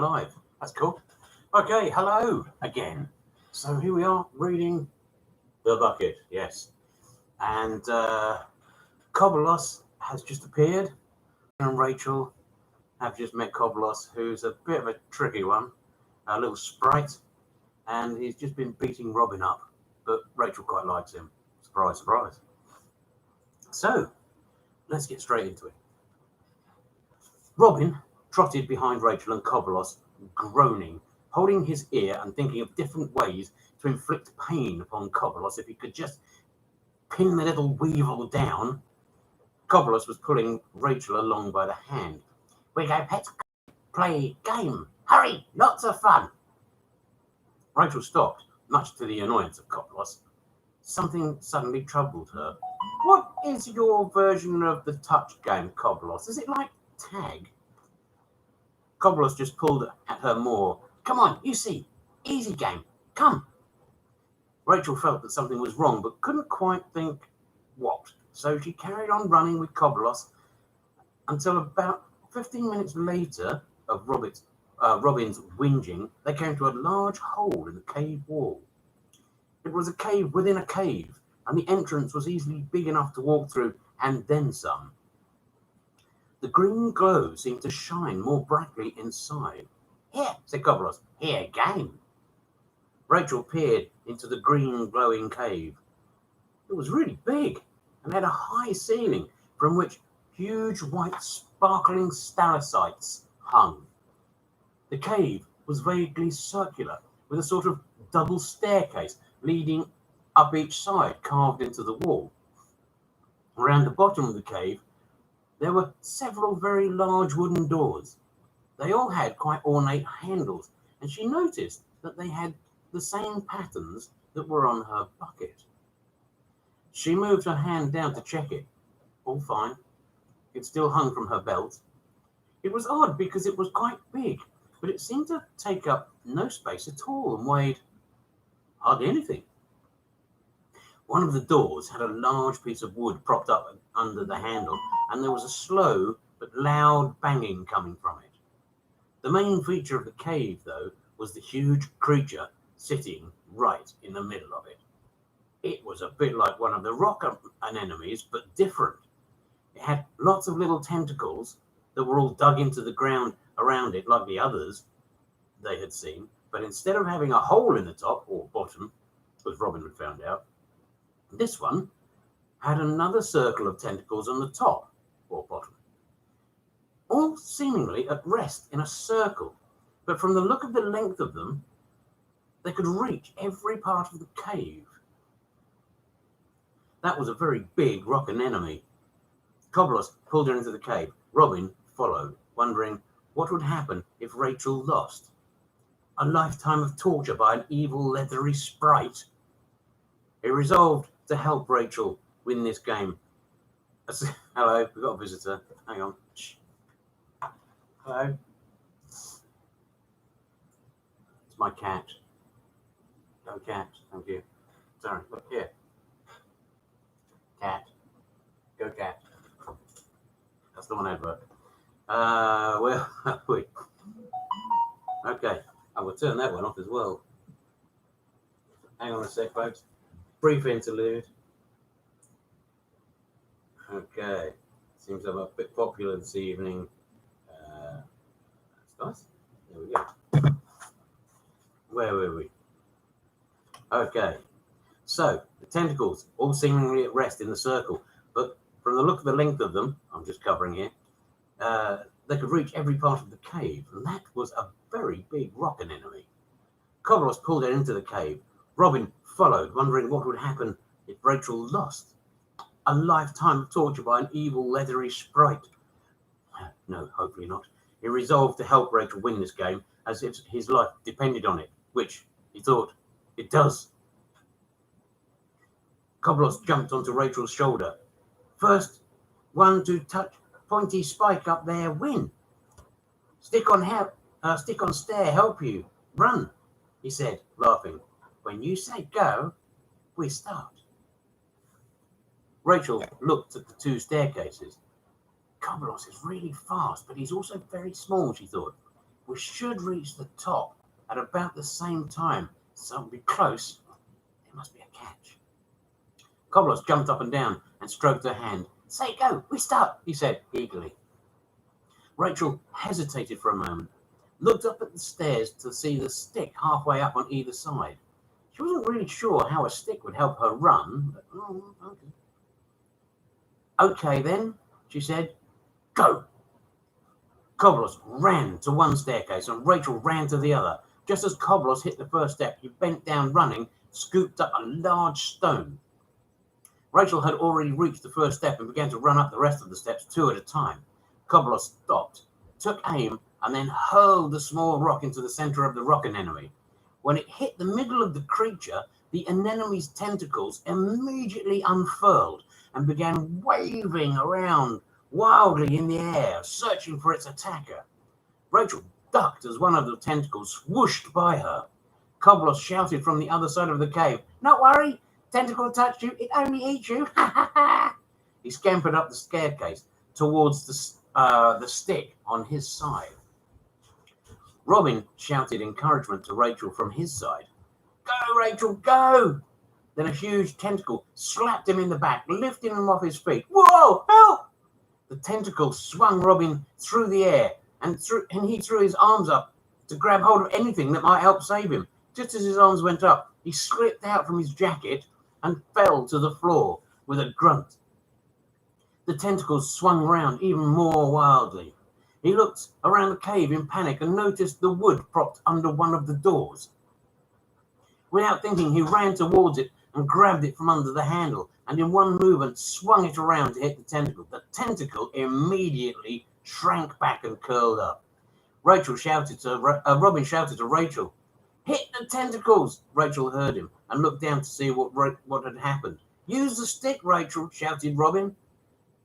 alive. That's cool. Okay, hello again. So here we are reading The Bucket, yes. And Kobalos has just appeared, and Rachel have just met Kobalos, who's a bit of a tricky one, a little sprite, and he's just been beating Robin up, but Rachel quite likes him. Surprise, surprise. So, let's get straight into it. Robin trotted behind Rachel and Kobalos, groaning, holding his ear and thinking of different ways to inflict pain upon Kobalos if he could just pin the little weevil down. Kobalos was pulling Rachel along by the hand. We go, pet, play game. Hurry, lots of fun. Rachel stopped, much to the annoyance of Kobalos. Something suddenly troubled her. What is your version of the touch game, Kobalos? Is it like tag? Kobalos just pulled at her more. Come on, you see. Easy game. Come. Rachel felt that something was wrong, but couldn't quite think what. So she carried on running with Kobalos until about 15 minutes later of Robin's whinging, they came to a large hole in the cave wall. It was a cave within a cave, and the entrance was easily big enough to walk through, and then some. The green glow seemed to shine more brightly inside. Here, said Kobalos. Here, game. Rachel peered into the green glowing cave. It was really big and had a high ceiling from which huge white sparkling stalactites hung. The cave was vaguely circular, with a sort of double staircase leading up each side, carved into the wall. Around the bottom of the cave, there were several very large wooden doors. They all had quite ornate handles, and she noticed that they had the same patterns that were on her bucket. She moved her hand down to check it. All fine. It still hung from her belt. It was odd because it was quite big, but it seemed to take up no space at all and weighed hardly anything. One of the doors had a large piece of wood propped up under the handle, and there was a slow but loud banging coming from it. The main feature of the cave, though, was the huge creature sitting right in the middle of it. It was a bit like one of the rock anemones, but different. It had lots of little tentacles that were all dug into the ground around it like the others they had seen, but instead of having a hole in the top or bottom, as Robin had found out, this one had another circle of tentacles on the top or bottom, all seemingly at rest in a circle, but from the look of the length of them, they could reach every part of the cave. That was a very big rock anemone. Kobalos pulled her into the cave. Robin followed, wondering what would happen if Rachel lost. A lifetime of torture by an evil, leathery sprite. He resolved to help Rachel win this game. Hello, we've got a visitor. Hang on. Shh. Hello. It's my cat. Go cat. Thank you. Sorry, look here. Cat. Go cat. That's the one advert. Where are we? Okay. I will turn that one off as well. Hang on a sec, folks. Brief interlude. Okay. Seems I'm a bit popular this evening. That's nice. There we go. Where were we? Okay. So, the tentacles all seemingly at rest in the circle, but from the look of the length of them, I'm just covering here, they could reach every part of the cave, and that was a very big rock anemone. Kobalos pulled her into the cave. Robin followed, wondering what would happen if Rachel lost. A lifetime of torture by an evil, leathery sprite. No, hopefully not. He resolved to help Rachel win this game, as if his life depended on it, which, he thought, it does. Kobalos jumped onto Rachel's shoulder. First one to touch pointy spike up there, win. Stick on stair, help you. Run, he said, laughing. When you say go, we start. Rachel looked at the two staircases. Kobalos is really fast, but he's also very small, she thought. We should reach the top at about the same time, so it'll be close. There must be a catch. Kobalos jumped up and down and stroked her hand. Say go, we start, he said eagerly. Rachel hesitated for a moment, looked up at the stairs to see the stick halfway up on either side. She wasn't really sure how a stick would help her run, but okay. Okay then, she said, go. Kobalos ran to one staircase and Rachel ran to the other. Just as Kobalos hit the first step, he bent down running, scooped up a large stone. Rachel had already reached the first step and began to run up the rest of the steps two at a time. Kobalos stopped, took aim, and then hurled the small rock into the center of the rock anemone. When it hit the middle of the creature, the anemone's tentacles immediately unfurled and began waving around wildly in the air, searching for its attacker. Rachel ducked as one of the tentacles swooshed by her. Kobalos shouted from the other side of the cave, "Not worry, tentacle touched you, it only eats you." Ha ha ha! He scampered up the staircase towards the stick on his side. Robin shouted encouragement to Rachel from his side. Go, Rachel, go! Then a huge tentacle slapped him in the back, lifting him off his feet. Whoa, help! The tentacle swung Robin through the air, and he threw his arms up to grab hold of anything that might help save him. Just as his arms went up, he slipped out from his jacket and fell to the floor with a grunt. The tentacles swung round even more wildly. He looked around the cave in panic and noticed the wood propped under one of the doors. Without thinking, he ran towards it and grabbed it from under the handle, and in one movement swung it around to hit the tentacle. The tentacle immediately shrank back and curled up. Robin shouted to Rachel, "Hit the tentacles!" Rachel heard him and looked down to see what had happened. "Use the stick, Rachel," shouted Robin.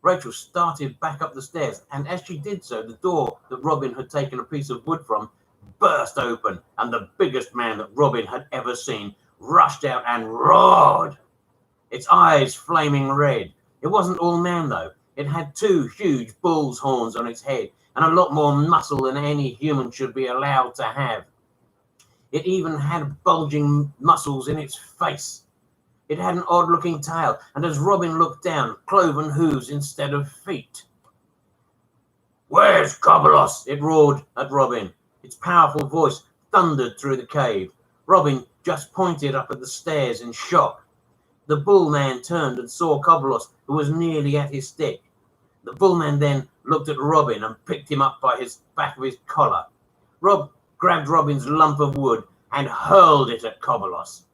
Rachel started back up the stairs, and as she did so, the door that Robin had taken a piece of wood from burst open, and the biggest man that Robin had ever seen rushed out and roared, its eyes flaming red. It wasn't all man, though. It had two huge bull's horns on its head, and a lot more muscle than any human should be allowed to have. It even had bulging muscles in its face. It had an odd-looking tail, and as Robin looked down, cloven hooves instead of feet. "Where's Kobalos?" it roared at Robin. Its powerful voice thundered through the cave. Robin just pointed up at the stairs in shock. The bullman turned and saw Kobalos, who was nearly at his stick. The bullman then looked at Robin and picked him up by his back of his collar. Rob grabbed Robin's lump of wood and hurled it at Kobalos.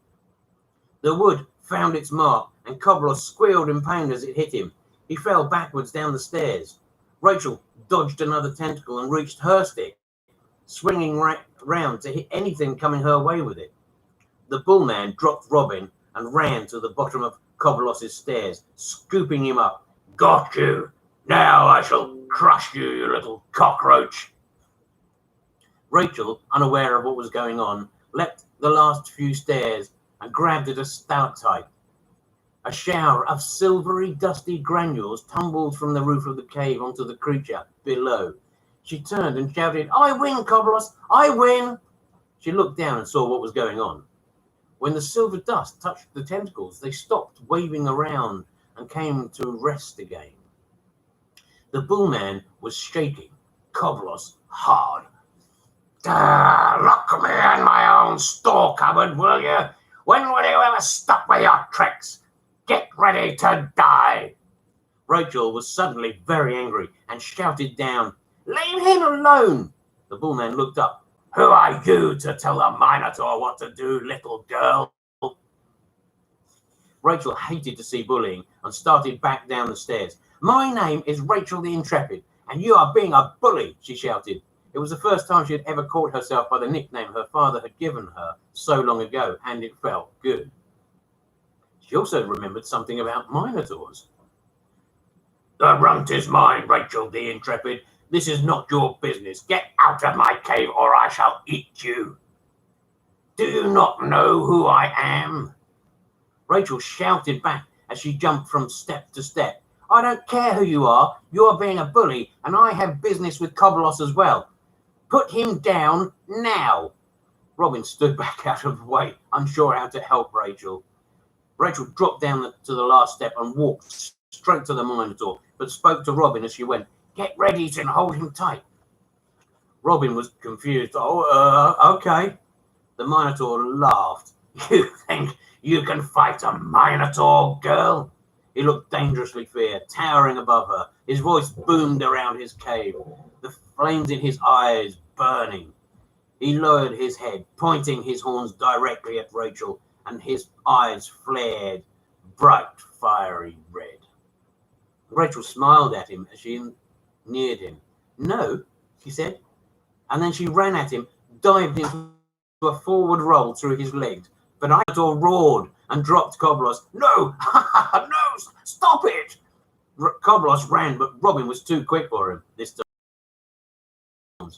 The wood found its mark, and Kobalos squealed in pain as it hit him. He fell backwards down the stairs. Rachel dodged another tentacle and reached her stick, swinging round to hit anything coming her way with it. The bullman dropped Robin and ran to the bottom of Kobalos's stairs, scooping him up. "Got you! Now I shall crush you, you little cockroach!" Rachel, unaware of what was going on, leapt the last few stairs and grabbed at a stalactite. A shower of silvery, dusty granules tumbled from the roof of the cave onto the creature below. She turned and shouted, "I win, Kobalos! I win!" She looked down and saw what was going on. When the silver dust touched the tentacles, they stopped waving around and came to rest again. The bullman was shaking Kobalos hard. "Lock me in my own store cupboard, will you? When will you ever stop with your tricks? Get ready to die!" Rachel was suddenly very angry and shouted down, "Leave him alone!" The bullman looked up. "Who are you to tell the Minotaur what to do, little girl?" Rachel hated to see bullying and started back down the stairs. "My name is Rachel the Intrepid, and you are being a bully," she shouted. It was the first time she had ever called herself by the nickname her father had given her so long ago, and it felt good. She also remembered something about Minotaurs. "The runt is mine, Rachel the Intrepid. This is not your business. Get out of my cave or I shall eat you. Do you not know who I am?" Rachel shouted back as she jumped from step to step. "I don't care who you are. You are being a bully, and I have business with Kobalos as well." Put him down now. Robin stood back out of the way, unsure how to help Rachel. Rachel dropped down to the last step and walked straight to the Minotaur, but spoke to Robin as she went. Get ready and hold him tight. Robin was confused. Okay. The Minotaur laughed. You think you can fight a Minotaur, girl? He looked dangerously fierce, towering above her. His voice boomed around his cave, the flames in his eyes burning. He lowered his head, pointing his horns directly at Rachel, and his eyes flared bright, fiery red. Rachel smiled at him as she neared him. No, she said, and then she ran at him, dived into a forward roll through his legs. But Minotaur roared and dropped Kobalos. No, no, stop it! Kobalos ran, but Robin was too quick for him this time.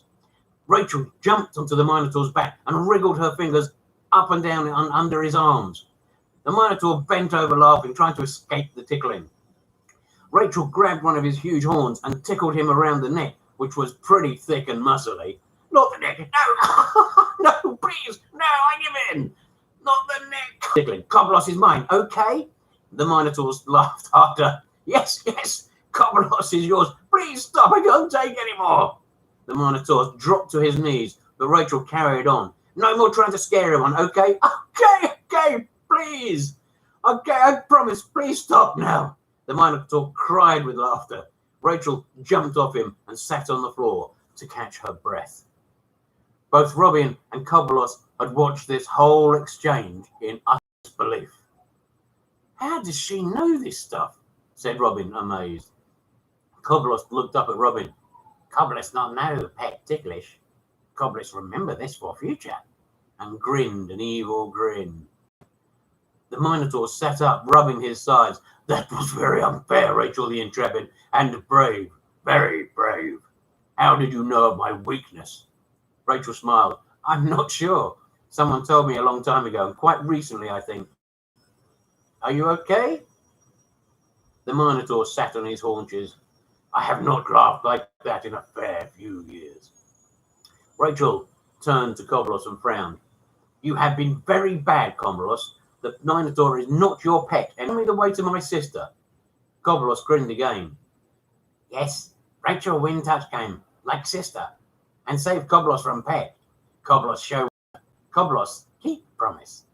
Rachel jumped onto the Minotaur's back and wriggled her fingers up and down under his arms. The Minotaur bent over laughing, trying to escape the tickling. Rachel grabbed one of his huge horns and tickled him around the neck, which was pretty thick and muscly. Not the neck. No, no, please, no, I give in. Not the neck. Tickling. Kobalos is mine, okay? The Minotaurs laughed harder. Yes, Kobalos is yours. Please stop, I can't take any more. The Minotaur dropped to his knees, but Rachel carried on. No more trying to scare everyone, okay? Okay, please. Okay, I promise, please stop now. The Minotaur cried with laughter. Rachel jumped off him and sat on the floor to catch her breath. Both Robin and Kobalos had watched this whole exchange in utter disbelief. How does she know this stuff? Said Robin, amazed. Kobalos looked up at Robin. Kobalos not know pet ticklish. Kobalos remember this for future, and grinned an evil grin. The Minotaur sat up, rubbing his sides. That was very unfair, Rachel the Intrepid, and brave, very brave. How did you know of my weakness? Rachel smiled. I'm not sure. Someone told me a long time ago, quite recently, I think. Are you okay? The Minotaur sat on his haunches. I have not laughed like that in a fair few years. Rachel turned to Kobalos and frowned. You have been very bad, Kobalos. The Minotaur is not your pet, and tell me the way to my sister. Kobalos grinned again. Yes, Rachel win touch game, like sister, and save Kobalos from pet. Kobalos show. Kobalos keep promise.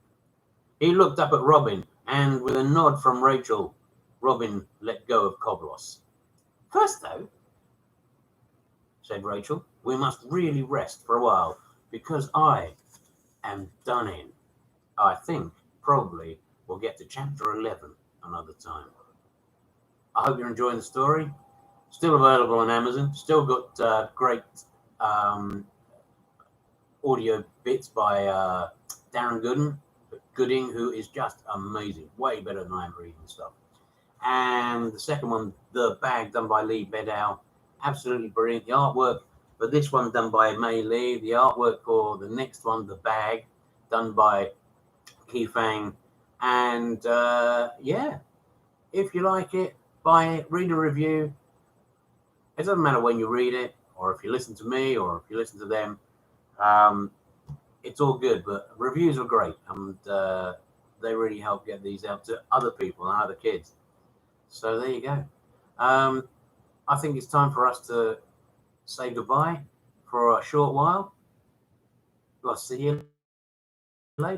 He looked up at Robin, and with a nod from Rachel, Robin let go of Kobalos. First, though, said Rachel, we must really rest for a while, because I am done in. I think probably we'll get to chapter 11 another time. I hope you're enjoying the story. Still available on Amazon. Still got great audio bits by Darren Gooding, who is just amazing. Way better than I am reading stuff. And the second one, The Bag, done by Lee Beddow. Absolutely brilliant. The artwork for this one done by Mei Lee. The artwork for the next one, The Bag, done by Ki Fang. And yeah, if you like it, buy it, read a review. It doesn't matter when you read it, or if you listen to me, or if you listen to them. It's all good, but reviews are great, and they really help get these out to other people and other kids. So there you go. I think it's time for us to say goodbye for a short while. I'll see you